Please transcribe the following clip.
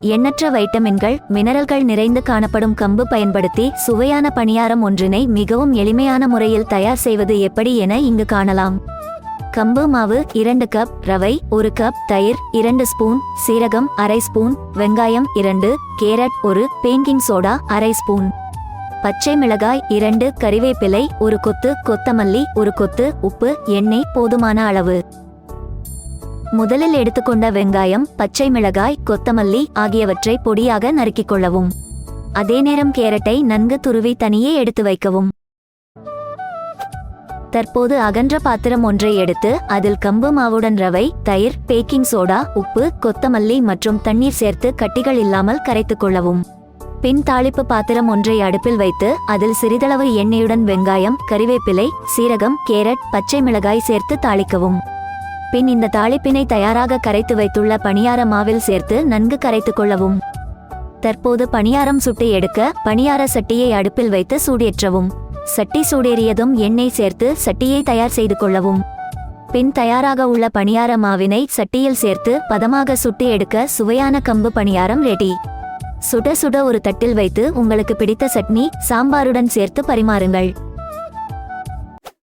எண்ணற்ற வைட்டமின்கள் மினரல்கள் நிறைந்து காணப்படும் கம்பு பயன்படுத்தி சுவையான பணியாரம் ஒன்றினை மிகவும் எளிமையான முறையில் தயார் செய்வது எப்படி என இங்கு காணலாம். கம்பு மாவு 2 கப், ரவை 1 கப், தயிர் 2 ஸ்பூன், சீரகம் அரை ஸ்பூன், வெங்காயம் 2, கேரட் 1, பேக்கிங் சோடா அரை ஸ்பூன், பச்சை மிளகாய் 2, கறிவேப்பிலை 1 கொத்து, கொத்தமல்லி 1 கொத்து, உப்பு, எண்ணெய் போதுமான அளவு. முதலில் எடுத்துக்கொண்ட வெங்காயம், பச்சை மிளகாய், கொத்தமல்லி ஆகியவற்றை பொடியாக நறுக்கிக் கொள்ளவும். அதே நேரம் கேரட்டை நன்கு துருவி தனியே எடுத்து வைக்கவும். தற்போது அகன்ற பாத்திரம் ஒன்றை எடுத்து அதில் கம்பு மாவுடன் ரவை, தயிர், பேக்கிங் சோடா, உப்பு, கொத்தமல்லி மற்றும் தண்ணீர் சேர்த்து கட்டிகள் இல்லாமல் கரைத்துக் கொள்ளவும். பின் தாளிப்பு பாத்திரம் ஒன்றை அடுப்பில் வைத்து அதில் சிறிதளவு எண்ணெயுடன் வெங்காயம், கறிவேப்பிலை, சீரகம், கேரட், பச்சை மிளகாய் சேர்த்து தாளிக்கவும். பின் இந்த தாளிப்பினை தயாராக கரைத்து வைத்துள்ள பணியார மாவில் சேர்த்து நன்கு கரைத்து கொள்ளவும். தற்போது பணியாரம் சுட்டு எடுக்க பணியார சட்டியை அடுப்பில் வைத்து சூடேற்றவும். சட்டி சூடேறியதும் எண்ணெய் சேர்த்து சட்டியை தயார் செய்து கொள்ளவும். பின் தயாராக உள்ள பணியார மாவினை சட்டியில் சேர்த்து பதமாக சுட்டு எடுக்க சுவையான கம்பு பணியாரம் ரெடி. சுட சுட ஒரு தட்டில் வைத்து உங்களுக்கு பிடித்த சட்னி, சாம்பாருடன் சேர்த்து பரிமாறுங்கள்.